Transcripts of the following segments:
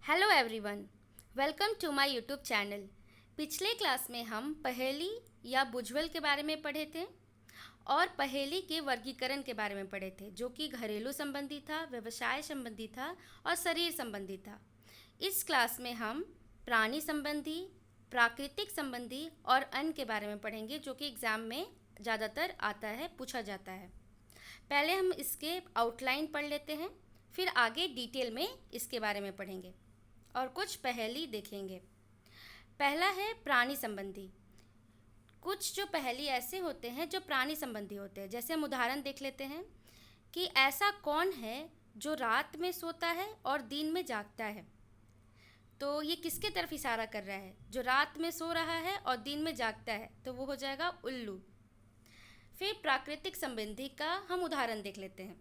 Hello everyone, welcome to my YouTube channel. पिछले class में हम पहेली या बुझवल के बारे में पढ़े थे और पहेली के वर्गीकरण के बारे में पढ़े थे, जो कि घरेलू संबंधी था, व्यवसाय संबंधी था और शरीर संबंधी था। इस क्लास में हम प्राणी संबंधी, प्राकृतिक संबंधी और अन्य के बारे में पढ़ेंगे, जो कि एग्ज़ाम में ज़्यादातर आता है, पूछा जाता है। पहले हम इसके आउटलाइन पढ़ लेते हैं, फिर आगे डिटेल में इसके बारे में पढ़ेंगे और कुछ पहेली देखेंगे। पहला है प्राणी संबंधी। कुछ जो पहेली ऐसे होते हैं जो प्राणी संबंधी होते हैं, जैसे हम उदाहरण देख लेते हैं कि ऐसा कौन है जो रात में सोता है और दिन में जागता है। तो ये किसके तरफ इशारा कर रहा है? जो रात में सो रहा है और दिन में जागता है, तो वो हो जाएगा उल्लू। फिर प्राकृतिक संबंधी का हम उदाहरण देख लेते हैं।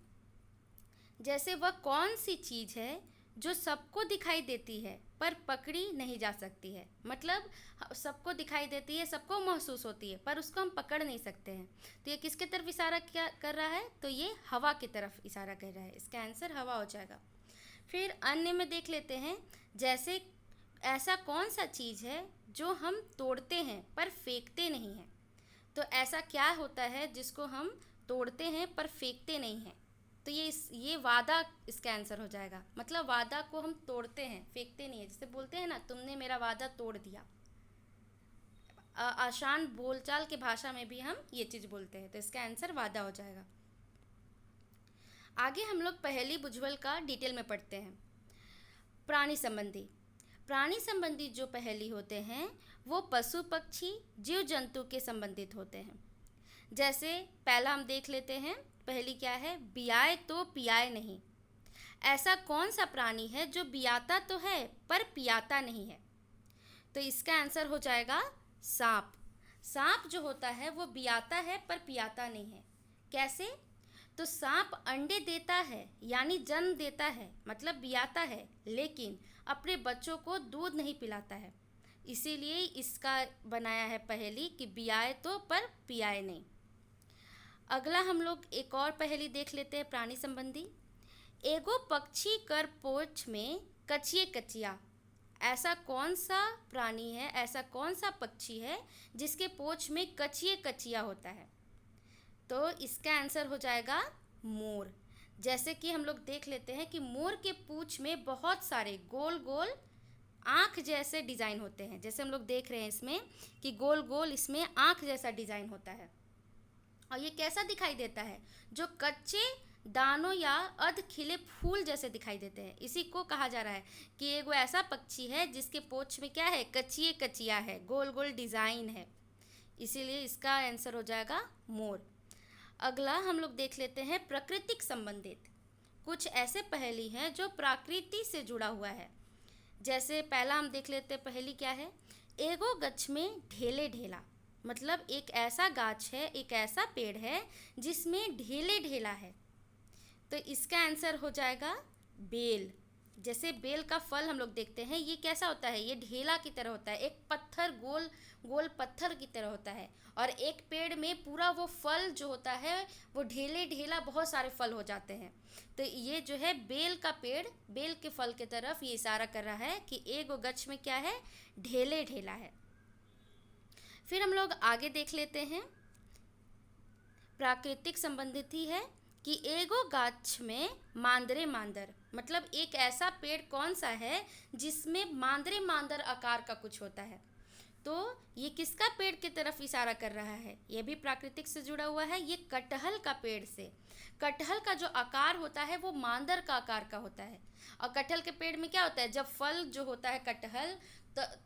जैसे वह कौन सी चीज़ है जो सबको दिखाई देती है पर पकड़ी नहीं जा सकती है। मतलब सबको दिखाई देती है, सबको महसूस होती है, पर उसको हम पकड़ नहीं सकते हैं। तो ये किसके तरफ इशारा क्या कर रहा है? तो ये हवा की तरफ इशारा कर रहा है। इसका आंसर हवा हो जाएगा। फिर अन्य में देख लेते हैं। जैसे ऐसा कौन सा चीज़ है जो हम तोड़ते हैं पर फेंकते नहीं हैं। तो ऐसा क्या होता है जिसको हम तोड़ते हैं पर फेंकते नहीं हैं? तो ये वादा इसका आंसर हो जाएगा। मतलब वादा को हम तोड़ते हैं, फेंकते नहीं है। जैसे बोलते हैं ना, तुमने मेरा वादा तोड़ दिया। आसान बोलचाल की भाषा में भी हम ये चीज़ बोलते हैं, तो इसका आंसर वादा हो जाएगा। आगे हम लोग पहेली बुझवल का डिटेल में पढ़ते हैं। प्राणी संबंधी। प्राणी संबंधी जो पहेली होते हैं वो पशु पक्षी जीव जंतु के संबंधित होते हैं। जैसे पहला हम देख लेते हैं, पहेली क्या है? बियाए तो पियाए नहीं। ऐसा कौन सा प्राणी है जो बियाता तो है पर पियाता नहीं है? तो इसका आंसर हो जाएगा सांप। सांप जो होता है वो बियाता है पर पियाता नहीं है। कैसे? तो सांप अंडे देता है, यानी जन्म देता है, मतलब बियाता है, लेकिन अपने बच्चों को दूध नहीं पिलाता है। इसीलिए इसका बनाया है पहेली कि बियाए तो पर पियाए नहीं। अगला हम लोग एक और पहेली देख लेते हैं प्राणी संबंधी। एगो पक्षी कर पोछ में कचिए कचिया। ऐसा कौन सा प्राणी है, ऐसा कौन सा पक्षी है जिसके पोछ में कचिए कचिया होता है? तो इसका आंसर हो जाएगा मोर। जैसे कि हम लोग देख लेते हैं कि मोर के पूँछ में बहुत सारे गोल गोल आँख जैसे डिज़ाइन होते हैं। जैसे हम लोग देख रहे हैं इसमें कि गोल गोल इसमें आँख जैसा डिज़ाइन होता है। और ये कैसा दिखाई देता है? जो कच्चे दानों या अध खिले फूल जैसे दिखाई देते हैं। इसी को कहा जा रहा है कि एगो ऐसा पक्षी है जिसके पोछ में क्या है? कचिए कचिया है, गोल गोल डिज़ाइन है। इसीलिए इसका आंसर हो जाएगा मोर। अगला हम लोग देख लेते हैं प्राकृतिक संबंधित। कुछ ऐसे पहेली हैं जो प्रकृति से जुड़ा हुआ है। जैसे पहला हम देख लेते हैं, पहेली क्या है? एगो गछ में ढेले ढेला। मतलब एक ऐसा गाछ है, एक ऐसा पेड़ है जिसमें ढेले ढेला है। तो इसका आंसर हो जाएगा बेल। जैसे बेल का फल हम लोग देखते हैं, ये कैसा होता है? ये ढेला की तरह होता है, एक पत्थर, गोल गोल पत्थर की तरह होता है। और एक पेड़ में पूरा वो फल जो होता है वो ढेले ढेला बहुत सारे फल हो जाते हैं। तो ये जो है बेल का पेड़, बेल के फल की तरफ ये इशारा कर रहा है कि एगो गछ में क्या है? ढेले ढेला है। फिर हम लोग आगे देख लेते हैं। प्राकृतिक संबंधित ही है कि एगो गाछ में मांदरे मांदर। मतलब एक ऐसा पेड़ कौन सा है जिसमें मांदरे मांदर आकार का कुछ होता है। तो ये किसका पेड़ की तरफ इशारा कर रहा है? ये भी प्राकृतिक से जुड़ा हुआ है। ये कटहल का पेड़ से। कटहल का जो आकार होता है वो मांदर का आकार का होता है। और कटहल के पेड़ में क्या होता है? जब फल जो होता है कटहल,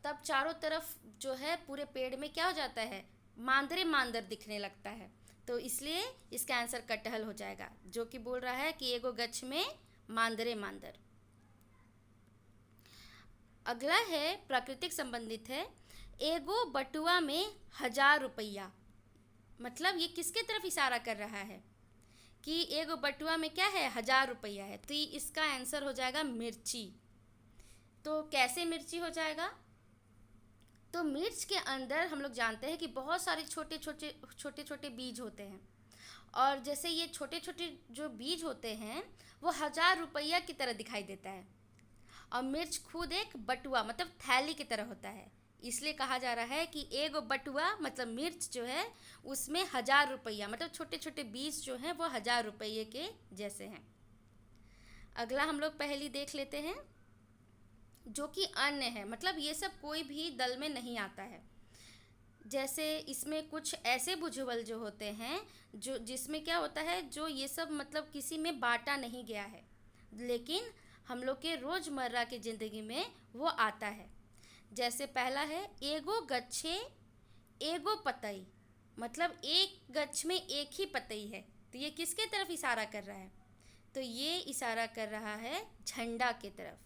तब चारों तरफ जो है पूरे पेड़ में क्या हो जाता है? मांदरे मांदर दिखने लगता है। तो इसलिए इसका आंसर कटहल हो जाएगा, जो कि बोल रहा है कि एगो गछ में मांदरे मांदर। अगला है प्राकृतिक संबंधित है, एगो बटुआ में 1000 रुपया। मतलब ये किसके तरफ इशारा कर रहा है कि एगो बटुआ में क्या है? 1000 रुपया है। तो इसका आंसर हो जाएगा मिर्ची। तो कैसे मिर्ची हो जाएगा? तो मिर्च के अंदर हम लोग जानते हैं कि बहुत सारे छोटे छोटे छोटे छोटे बीज होते हैं। और जैसे ये छोटे छोटे जो बीज होते हैं वो 1000 रुपया की तरह दिखाई देता है। और मिर्च खुद एक बटुआ मतलब थैली की तरह होता है। इसलिए कहा जा रहा है कि एगो बटुआ मतलब मिर्च जो है उसमें 1000 रुपया, मतलब छोटे छोटे बीज जो हैं वो 1000 रुपये के जैसे हैं। अगला हम लोग पहेली देख लेते हैं, जो कि अन्य है, मतलब ये सब कोई भी दल में नहीं आता है। जैसे इसमें कुछ ऐसे भुजबल जो होते हैं जो जिसमें क्या होता है, जो ये सब मतलब किसी में बांटा नहीं गया है, लेकिन हम लोग के रोज़मर्रा की ज़िंदगी में वो आता है। जैसे पहला है एगो गच्छे एगो पतई, मतलब एक गच्छ में एक ही पतई है। तो ये किसके तरफ इशारा कर रहा है? तो ये इशारा कर रहा है झंडा के तरफ,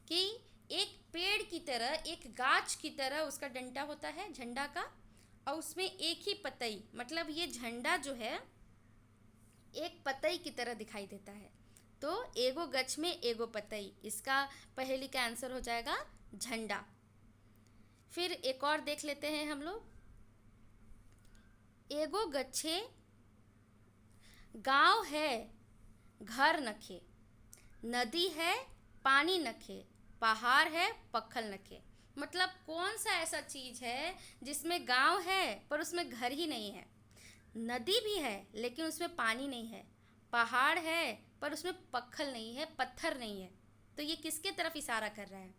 कि एक पेड़ की तरह, एक गाछ की तरह उसका डंडा होता है झंडा का, और उसमें एक ही पतई, मतलब ये झंडा जो है एक पतई की तरह दिखाई देता है। तो एगो गच्छ में एगो पतई, इसका पहेली का आंसर हो जाएगा झंडा। फिर एक और देख लेते हैं हम लोग, एगो गच्छे गांव है घर नखे, नदी है पानी नखे, पहाड़ है पत्थर नखे। मतलब कौन सा ऐसा चीज़ है जिसमें गांव है पर उसमें घर ही नहीं है, नदी भी है लेकिन उसमें पानी नहीं है, पहाड़ है पर उसमें पत्थर नहीं है, पत्थर नहीं है। तो ये किसके तरफ इशारा कर रहा है?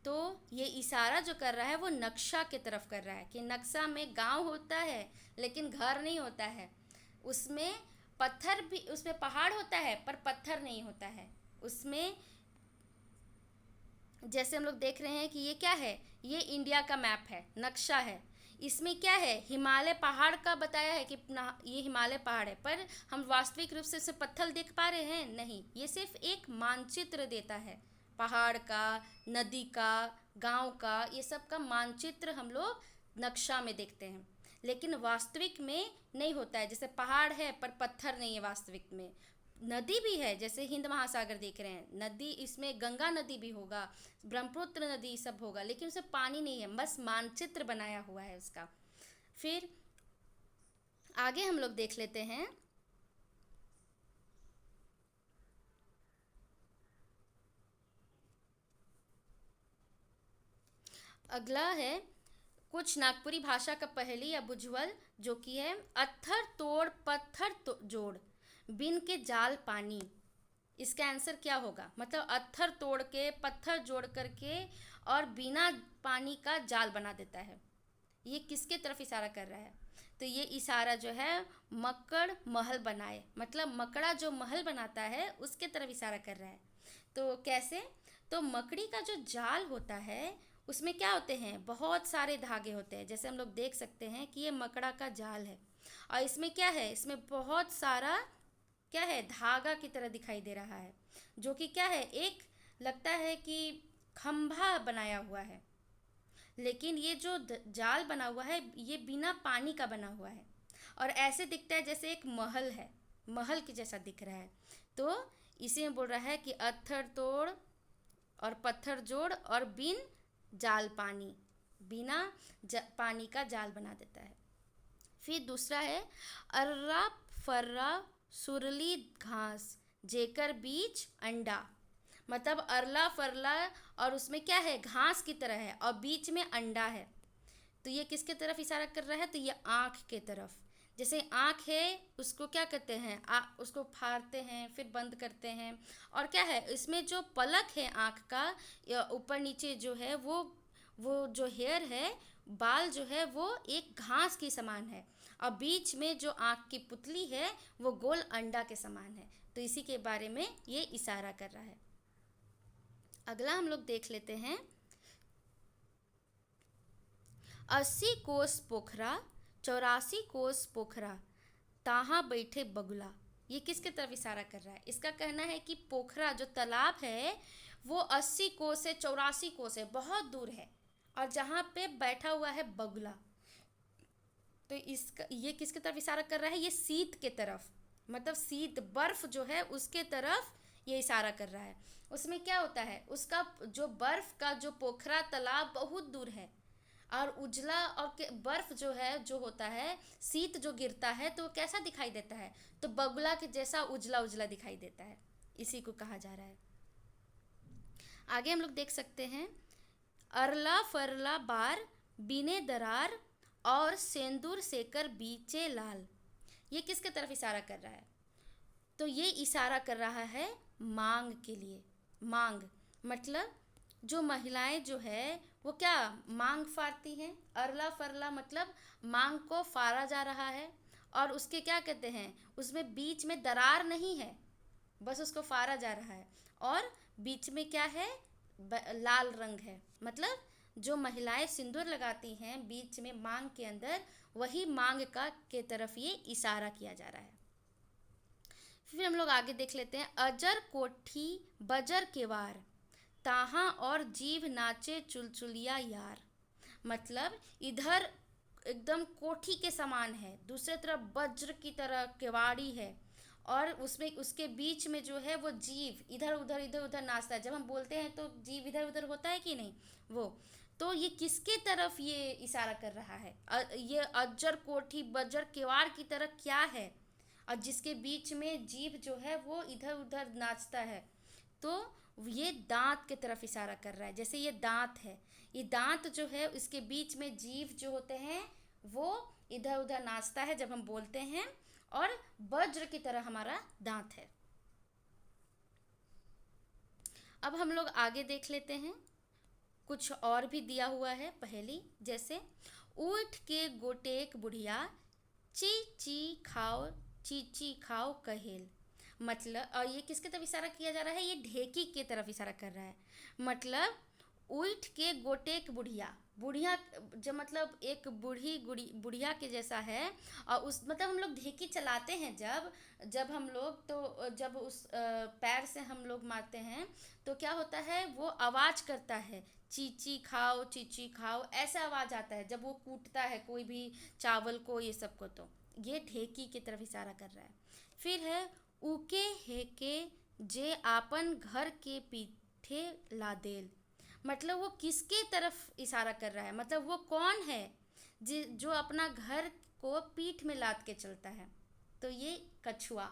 तो ये इशारा जो कर रहा है वो नक्शा की तरफ कर रहा है, कि नक्शा में गांव होता है लेकिन घर नहीं होता है, उसमें पत्थर भी, उसमें पहाड़ होता है पर पत्थर नहीं होता है उसमें। जैसे हम लोग देख रहे हैं कि ये क्या है, ये इंडिया का मैप है, नक्शा है। इसमें क्या है, हिमालय पहाड़ का बताया है कि ये हिमालय पहाड़ है, पर हम वास्तविक रूप से इसे पत्थर देख पा रहे हैं? नहीं, ये सिर्फ एक मानचित्र देता है, पहाड़ का, नदी का, गांव का, ये सब का मानचित्र हम लोग नक्शा में देखते हैं, लेकिन वास्तविक में नहीं होता है। जैसे पहाड़ है पर पत्थर नहीं है वास्तविक में, नदी भी है, जैसे हिंद महासागर देख रहे हैं, नदी, इसमें गंगा नदी भी होगा, ब्रह्मपुत्र नदी सब होगा, लेकिन उसमें पानी नहीं है, बस मानचित्र बनाया हुआ है उसका। फिर आगे हम लोग देख लेते हैं, अगला है कुछ नागपुरी भाषा का पहेली या बुझवल, जो कि है अत्थर तोड़ पत्थर जोड़ बिन के जाल पानी। इसका आंसर क्या होगा? मतलब अत्थर तोड़ के पत्थर जोड़ करके और बिना पानी का जाल बना देता है, ये किसके तरफ इशारा कर रहा है? तो ये इशारा जो है मकड़ महल बनाए, मतलब मकड़ा जो महल बनाता है उसके तरफ इशारा कर रहा है। तो कैसे? तो मकड़ी का जो जाल होता है उसमें क्या होते हैं, बहुत सारे धागे होते हैं। जैसे हम लोग देख सकते हैं कि ये मकड़ा का जाल है, और इसमें क्या है, इसमें बहुत सारा क्या है, धागा की तरह दिखाई दे रहा है, जो कि क्या है, एक लगता है कि खंभा बनाया हुआ है, लेकिन ये जो जाल बना हुआ है ये बिना पानी का बना हुआ है, और ऐसे दिखता है जैसे एक महल है, महल के जैसा दिख रहा है। तो इसी में बोल रहा है कि अत्थर तोड़ और पत्थर जोड़ और बिन जाल पानी, बिना पानी का जाल बना देता है। फिर दूसरा है अर्रा फर्रा सुरली घास जेकर बीच अंडा, मतलब अरला फरला और उसमें क्या है, घास की तरह है और बीच में अंडा है। तो ये किसके तरफ इशारा कर रहा है? तो ये आँख के तरफ। जैसे आँख है उसको क्या कहते हैं, उसको फाड़ते हैं फिर बंद करते हैं, और क्या है इसमें जो पलक है आँख का या ऊपर नीचे जो है वो जो हेयर है, बाल जो है वो एक घास की समान है, और बीच में जो आँख की पुतली है वो गोल अंडा के समान है। तो इसी के बारे में ये इशारा कर रहा है। अगला हम लोग देख लेते हैं, 80 कोस पोखरा 84 कोस पोखरा ताहाँ बैठे बगुला। ये किसके तरफ इशारा कर रहा है? इसका कहना है कि पोखरा जो तालाब है वो 80 कोस से 84 कोस है, बहुत दूर है, और जहाँ पे बैठा हुआ है बगुला। तो इसका ये किसके तरफ इशारा कर रहा है? ये शीत के तरफ, मतलब शीत बर्फ जो है उसके तरफ ये इशारा कर रहा है। उसमें क्या होता है, उसका जो बर्फ का जो पोखरा तालाब बहुत दूर है, और उजला और बर्फ जो है जो होता है, शीत जो गिरता है तो कैसा दिखाई देता है? तो बगुला के जैसा उजला उजला दिखाई देता है, इसी को कहा जा रहा है। आगे हम लोग देख सकते हैं, अरला फरला बार बिने दरार और सेंदूर सेकर बीचे लाल। ये किसके तरफ इशारा कर रहा है? तो ये इशारा कर रहा है मांग के लिए। मांग मतलब जो महिलाएं जो है वो क्या मांग फाड़ती हैं। अरला फरला मतलब मांग को फाड़ा जा रहा है, और उसके क्या कहते हैं, उसमें बीच में दरार नहीं है, बस उसको फाड़ा जा रहा है, और बीच में क्या है, लाल रंग है। मतलब जो महिलाएं सिंदूर लगाती हैं बीच में मांग के अंदर, वही मांग का के तरफ ये इशारा किया जा रहा है। फिर हम लोग आगे देख लेते हैं, अजर कोठी बजर केवार ताहा और जीव नाचे चुलचुलिया यार। मतलब इधर एकदम कोठी के समान है, दूसरे तरफ वज्र की तरह केवाड़ी है, और उसमें उसके बीच में जो है वो जीव इधर उधर नाचता है। जब हम बोलते हैं तो जीव इधर उधर होता है कि नहीं, वो तो ये किसके तरफ ये इशारा कर रहा है? ये अज्जर कोठी बज्जर केवाड़ की तरह क्या है, और जिसके बीच में जीव जो है वो इधर उधर नाचता है, तो ये दांत की तरफ इशारा कर रहा है। जैसे ये दांत है, ये दांत जो है इसके बीच में जीव जो होते हैं वो इधर उधर नाचता है जब हम बोलते हैं, और वज्र की तरह हमारा दांत है। अब हम लोग आगे देख लेते हैं, कुछ और भी दिया हुआ है पहेली। जैसे ऊँट के गोटेक बुढ़िया ची ची खाओ कहेल। मतलब और ये किसके तरफ इशारा किया जा रहा है? ये ढेकी की तरफ इशारा कर रहा है। मतलब ऊँट के गोटेक बुढ़िया, बुढ़िया जब मतलब एक बुढ़िया के जैसा है, और उस मतलब हम लोग ढेकी चलाते हैं जब जब हम लोग तो जब उस पैर से हम लोग मारते हैं तो क्या होता है, वो आवाज़ करता है, चीची खाओ ऐसा आवाज़ आता है जब वो कूटता है कोई भी चावल को, ये सब को। तो ये ढेकी की तरफ इशारा कर रहा है। फिर है उके हेके जे आपन घर के पीठे लादेल। मतलब वो किसके तरफ इशारा कर रहा है? मतलब वो कौन है जो अपना घर को पीठ में लाद के चलता है? तो ये कछुआ।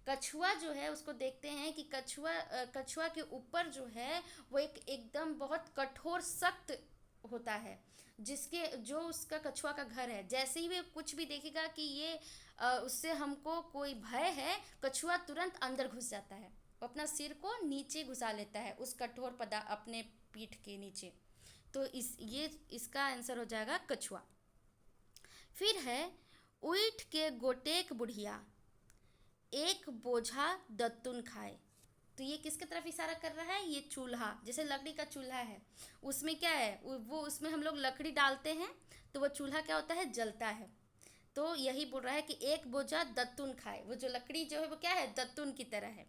कछुआ जो है उसको देखते हैं कि कछुआ के ऊपर जो है वो एक एकदम बहुत कठोर सख्त होता है, जिसके जो उसका कछुआ का घर है। जैसे ही वे कुछ भी देखेगा कि ये उससे हमको कोई भय है, कछुआ तुरंत अंदर घुस जाता है, वो अपना सिर को नीचे घुसा लेता है उस कठोर पदा अपने पीठ के नीचे। तो इसका आंसर हो जाएगा कछुआ। फिर है ऊँट के गोटेक बुढ़िया एक बोझा दत्तुन खाए। तो ये किसके तरफ इशारा कर रहा है? ये चूल्हा, जैसे लकड़ी का चूल्हा है, उसमें क्या है, वो उसमें हम लोग लकड़ी डालते हैं तो वो चूल्हा क्या होता है, जलता है। तो यही बोल रहा है कि एक बोझा दत्तुन खाए, वो जो लकड़ी जो है वो क्या है, दत्तुन की तरह है।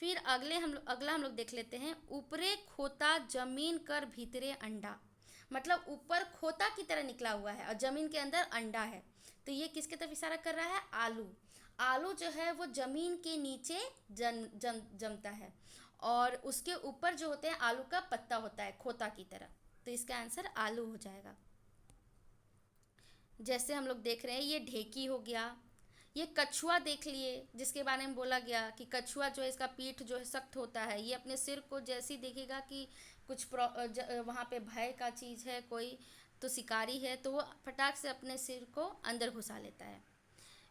फिर अगला हम लोग देख लेते हैं, ऊपरे खोता जमीन कर भीतरे अंडा। मतलब ऊपर खोता की तरह निकला हुआ है और जमीन के अंदर अंडा है। तो ये किसके तरफ इशारा कर रहा है? आलू। आलू जो है वो जमीन के नीचे जमता है, और उसके ऊपर जो होते हैं आलू का पत्ता होता है खोता की तरह। तो इसका आंसर आलू हो जाएगा। जैसे हम लोग देख रहे हैं, ये ढेकी हो गया। ये कछुआ देख लिए, जिसके बारे में बोला गया कि कछुआ जो है इसका पीठ जो है सख्त होता है, ये अपने सिर को जैसे ही देखेगा कि कुछ वहाँ पे भय का चीज़ है, कोई तो शिकारी है, तो वो फटाक से अपने सिर को अंदर घुसा लेता है।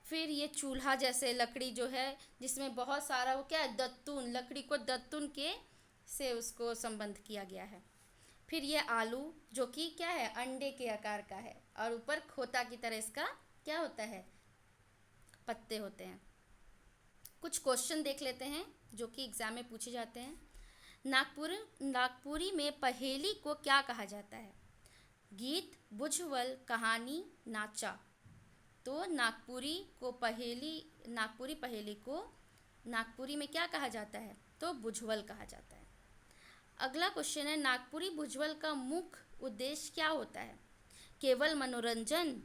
फिर ये चूल्हा जैसे लकड़ी जो है जिसमें बहुत सारा वो क्या है, दत्तून, लकड़ी को दत्तून के से उसको संबंध किया गया है। फिर ये आलू जो कि क्या है, अंडे के आकार का है, और ऊपर खोता की तरह इसका क्या होता है, पत्ते होते हैं। कुछ क्वेश्चन देख लेते हैं जो कि एग्जाम में पूछे जाते हैं। नागपुरी में पहेली को क्या कहा जाता है? गीत, बुझवल, कहानी, नाचा। तो नागपुरी पहेली को नागपुरी में क्या कहा जाता है? तो बुझवल कहा जाता है। अगला क्वेश्चन है, नागपुरी बुझवल का मुख्य उद्देश्य क्या होता है? केवल मनोरंजन,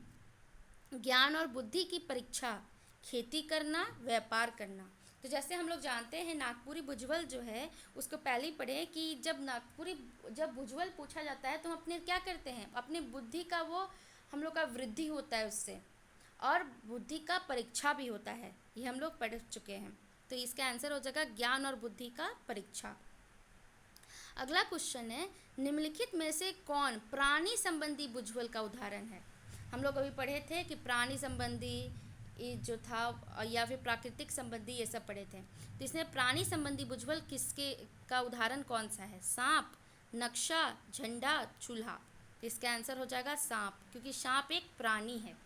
ज्ञान और बुद्धि की परीक्षा, खेती करना, व्यापार करना। तो जैसे हम लोग जानते हैं नागपुरी बुझवल जो है उसको पहले ही पढ़े कि जब बुझवल पूछा जाता है तो हम अपने क्या करते हैं, अपने बुद्धि का वो हम लोग का वृद्धि होता है उससे, और बुद्धि का परीक्षा भी होता है, ये हम लोग पढ़ चुके हैं। तो इसका आंसर हो जाएगा ज्ञान और बुद्धि का परीक्षा। अगला क्वेश्चन है, निम्नलिखित में से कौन प्राणी संबंधी भुजबल का उदाहरण है। हम लोग अभी पढ़े थे कि प्राणी संबंधी ये जो था या फिर प्राकृतिक संबंधी ये सब पढ़े थे। तो इसमें प्राणी संबंधी भुजबल किसके का उदाहरण कौन सा है? सांप, नक्शा, झंडा, चूल्हा। तो इसका आंसर हो जाएगा सांप, क्योंकि सांप एक प्राणी है।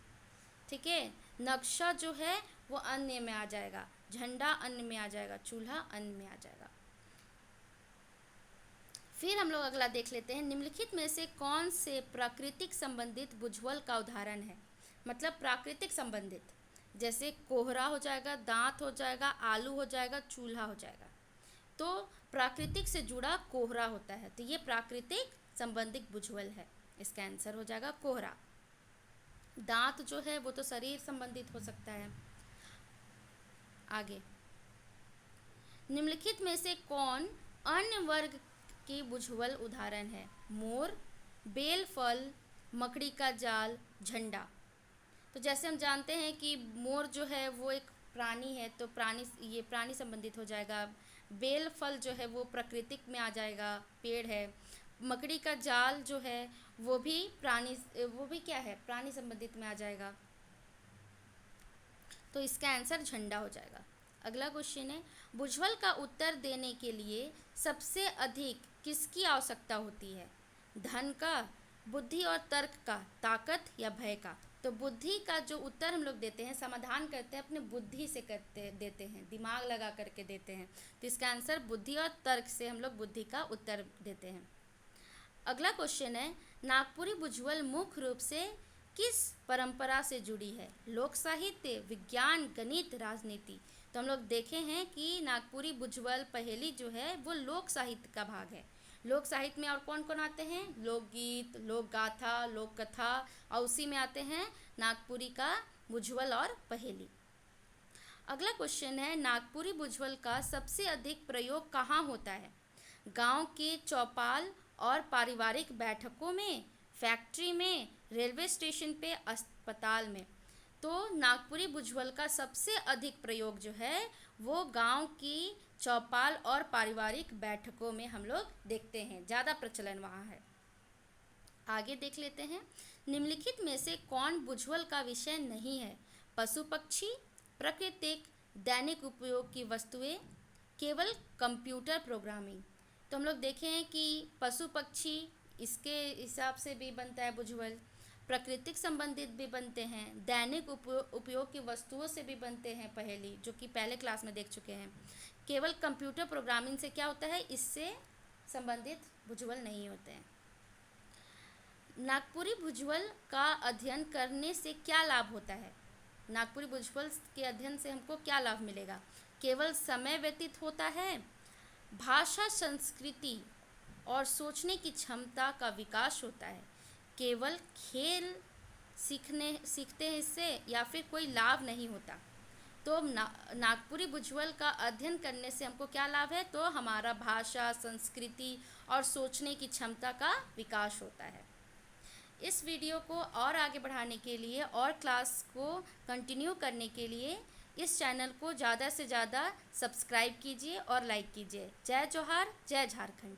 ठीक है, नक्शा जो है वो अन्य में आ जाएगा, झंडा अन्य में आ जाएगा, चूल्हा अन्य में आ जाएगा। फिर हम लोग अगला देख लेते हैं, निम्नलिखित में से कौन से प्राकृतिक संबंधित भुजबल का उदाहरण है। मतलब प्राकृतिक संबंधित, जैसे कोहरा हो जाएगा, दांत हो जाएगा, आलू हो जाएगा, चूल्हा हो जाएगा। तो प्राकृतिक से जुड़ा कोहरा होता है, तो ये प्राकृतिक संबंधित भुजबल है। इसका आंसर हो जाएगा कोहरा। दांत जो है वो तो शरीर संबंधित हो सकता है। आगे, निम्नलिखित में से कौन अन्य वर्ग की भुजबल उदाहरण है? मोर, बेल फल, मकड़ी का जाल, झंडा। तो जैसे हम जानते हैं कि मोर जो है वो एक प्राणी है, तो ये प्राणी संबंधित हो जाएगा। बेल फल जो है वो प्राकृतिक में आ जाएगा, पेड़ है। मकड़ी का जाल जो है वो भी क्या है? प्राणी संबंधित में आ जाएगा। तो इसका आंसर झंडा हो जाएगा। अगला क्वेश्चन है, भुजबल का उत्तर देने के लिए सबसे अधिक किसकी आवश्यकता होती है? धन का, बुद्धि और तर्क का, ताकत या भय का? तो बुद्धि का जो उत्तर हम लोग देते हैं, समाधान करते हैं, अपने बुद्धि से देते हैं, दिमाग लगा करके देते हैं। तो इसका आंसर बुद्धि और तर्क से हम लोग बुद्धि का उत्तर देते हैं। अगला क्वेश्चन है, नागपुरी भुजबल मुख्य रूप से किस परंपरा से जुड़ी है? लोक साहित्य, विज्ञान, गणित, राजनीति। तो हम लोग देखे हैं कि नागपुरी भुजबल पहेली जो है वो लोक साहित्य का भाग है। लोक साहित्य में और कौन कौन आते हैं? लोकगीत, लोक गाथा, लोक कथा, और उसी में आते हैं नागपुरी का भुजबल और पहेली। अगला क्वेश्चन है, नागपुरी भुजबल का सबसे अधिक प्रयोग कहाँ होता है? गांव के चौपाल और पारिवारिक बैठकों में, फैक्ट्री में, रेलवे स्टेशन पे, अस्पताल में। तो नागपुरी भुजबल का सबसे अधिक प्रयोग जो है वो गांव की चौपाल और पारिवारिक बैठकों में हम लोग देखते हैं, ज़्यादा प्रचलन वहाँ है। आगे देख लेते हैं, निम्नलिखित में से कौन भुजबल का विषय नहीं है? पशु पक्षी, प्राकृतिक, दैनिक उपयोग की वस्तुएं, केवल कंप्यूटर प्रोग्रामिंग। तो हम लोग देखे हैं कि पशु पक्षी इसके हिसाब से भी बनता है भुजबल, प्राकृतिक संबंधित भी बनते हैं, दैनिक उपयोग की वस्तुओं से भी बनते हैं पहेली, जो कि पहले क्लास में देख चुके हैं। केवल कंप्यूटर प्रोग्रामिंग से क्या होता है? इससे संबंधित भुजबल नहीं होते हैं। नागपुरी भुजबल का अध्ययन करने से क्या लाभ होता है? नागपुरी भुजबल के अध्ययन से हमको क्या लाभ मिलेगा? केवल समय व्यतीत होता है, भाषा, संस्कृति और सोचने की क्षमता का विकास होता है, केवल खेल सीखते हैं इससे, या फिर कोई लाभ नहीं होता। तो नागपुरी भुजबल का अध्ययन करने से हमको क्या लाभ है? तो हमारा भाषा, संस्कृति और सोचने की क्षमता का विकास होता है। इस वीडियो को और आगे बढ़ाने के लिए और क्लास को कंटिन्यू करने के लिए इस चैनल को ज़्यादा से ज़्यादा सब्सक्राइब कीजिए और लाइक कीजिए। जय जोहार, जय झारखंड।